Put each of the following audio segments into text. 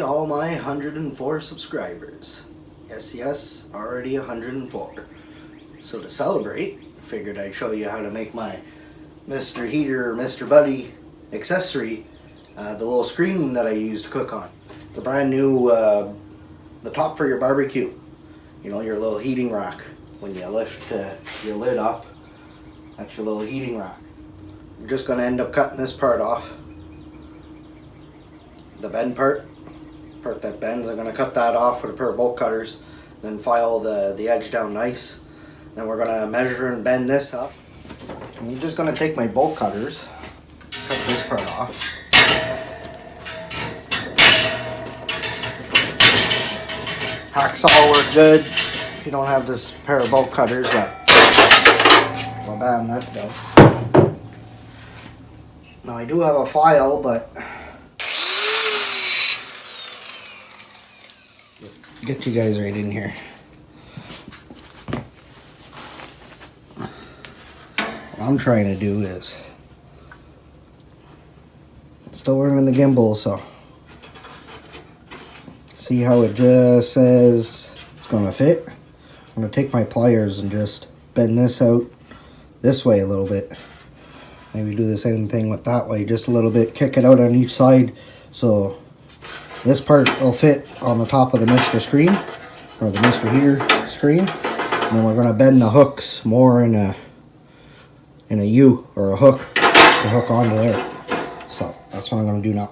all my 104 subscribers. Yes, already 104. So to celebrate, figured I'd show you how to make my Mr. Heater or Mr. Buddy accessory, the little screen that I use to cook on. It's a brand new, the top for your barbecue. You know, your little heating rack. When you lift your lid up, that's your little heating rack. You're just going to end up cutting this part off. The bend part that bends, I'm going to cut that off with a pair of bolt cutters, then file the edge down nice. Then we're going to measure and bend this up. I'm just going to take my bolt cutters, cut this part off. Hacksaw work good if you don't have this pair of bolt cutters, but well, bam, that's done. Now I do have a file, but get you guys right in here. What I'm trying to do is still learning the gimbal, so see how it just says it's gonna fit. I'm gonna take my pliers and just bend this out this way a little bit. Maybe do the same thing with that way, just a little bit. Kick it out on each side so this part will fit on the top of the Mr. screen, or the Mr. Heater screen. And then we're gonna bend the hooks more in a U or a hook to hook onto there. So that's what I'm gonna do now.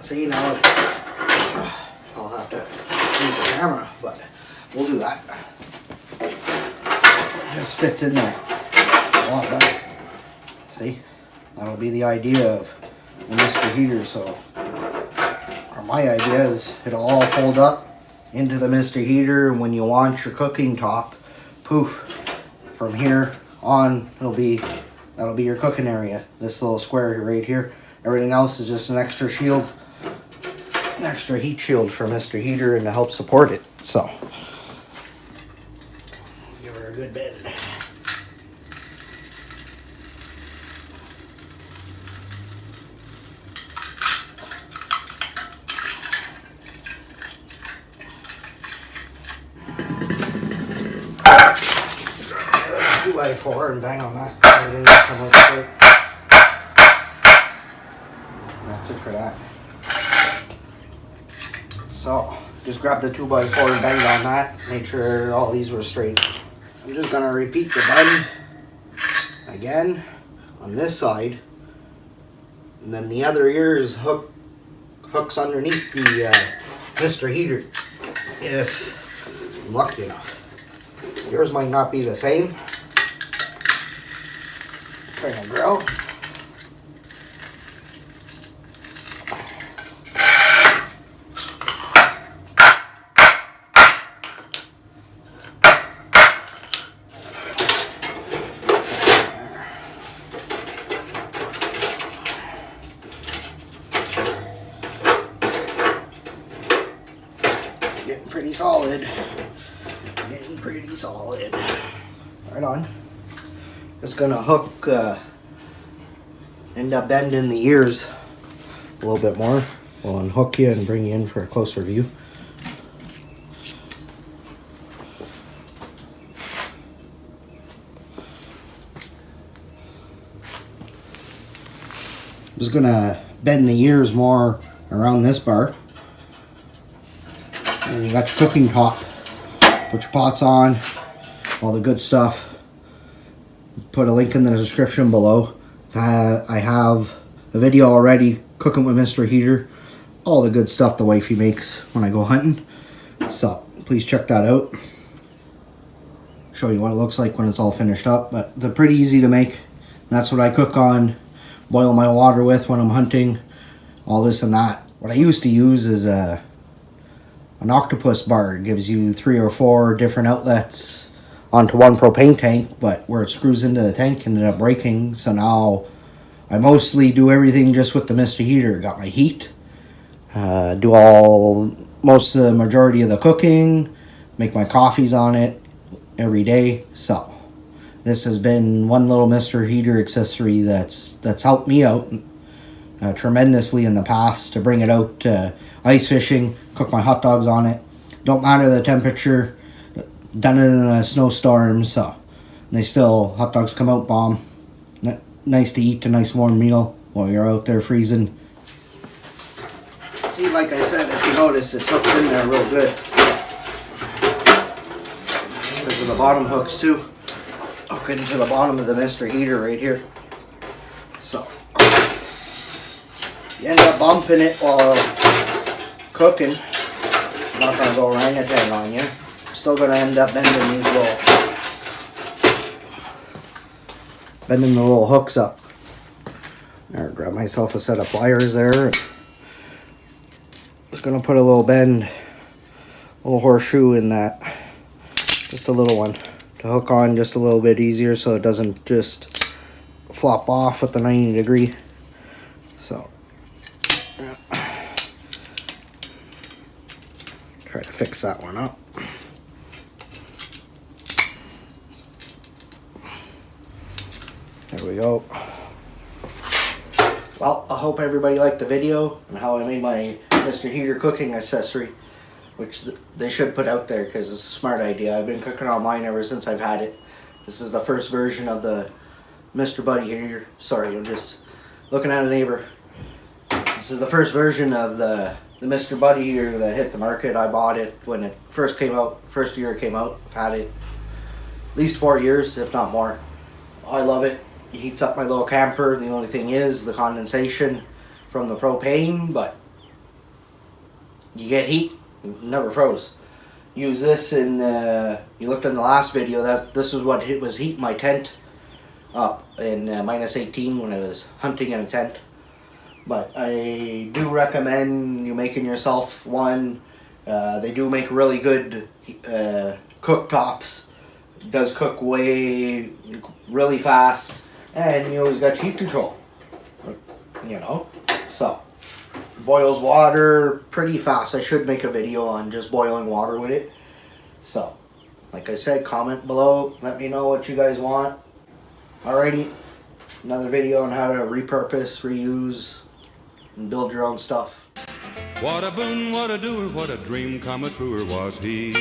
See, now I'll have to use the camera, but we'll do that. It just fits in there a lot better. See, that'll be the idea of the Mr. Heater. So, or my idea is it'll all fold up into the Mr. Heater, and when you launch your cooking top, poof, from here on that'll be your cooking area. This little square right here. Everything else is just an extra shield. An extra heat shield for Mr. Heater and to help support it. So give her a good bend. Two by four and bang on that. Everything will come out straight. That's it for that. So, just grab the 2x4 and bang on that. Make sure all these were straight. I'm just going to repeat the bend again on this side. And then the other ears hooks underneath the Mr. Heater, if I'm lucky enough. Yours might not be the same. Turn the grill. Getting pretty solid. Getting pretty solid. Right on. Just gonna hook, end up bending the ears a little bit more. We'll unhook you and bring you in for a closer view. Just gonna bend the ears more around this bar. And you got your cooking top. Put your pots on, all the good stuff. Put a link in the description below. I have a video already cooking with Mr. Heater. All the good stuff the wifey makes when I go hunting. So please check that out. Show you what it looks like when it's all finished up. But they're pretty easy to make. That's what I cook on. Boil my water with when I'm hunting. All this and that. What I used to use is an octopus bar. It gives you 3 or 4 different outlets onto one propane tank, but where it screws into the tank ended up breaking, so now I mostly do everything just with the Mr. Heater. Got my heat, do most of the majority of the cooking, make my coffees on it every day. So this has been one little Mr. Heater accessory that's helped me out tremendously in the past, to bring it out ice fishing, cook my hot dogs on it. Don't matter the temperature. Done it in a snowstorm, so hot dogs come out bomb. Nice to eat, a nice warm meal while you're out there freezing. See, like I said, if you notice, it hooks in there real good. Because of the bottom hooks too. Hook into the bottom of the Mr. Heater right here. So you end up bumping it while cooking. It's not going to go orangutan on you. Still going to end up bending the little hooks up. There, grab myself a set of pliers there. Just going to put a little bend, a little horseshoe in that. Just a little one to hook on just a little bit easier, so it doesn't just flop off with the 90 degree. So try to fix that one up. There we go. Well, I hope everybody liked the video and how I made my Mr. Heater cooking accessory, which they should put out there because it's a smart idea. I've been cooking on mine ever since I've had it. This is the first version of the Mr. Buddy Heater. Sorry, I'm just looking at a neighbor. This is the first version of the Mr. Buddy Heater that hit the market. I bought it when it first came out, first year it came out. I've had it at least 4 years, if not more. I love it. It heats up my little camper. The only thing is the condensation from the propane, but you get heat. It never froze. Use this in, you looked in the last video, this is what was heating my tent up in minus 18 when I was hunting in a tent. But I do recommend you making yourself one. They do make really good cooktops. It does cook really fast, and you always got heat control, you know. So boils water pretty fast. I should make a video on just boiling water with it. So like I said, comment below, let me know what you guys want. Alrighty, another video on how to repurpose, reuse, and build your own stuff. What a boon, what a doer, what a dream come a truer was he.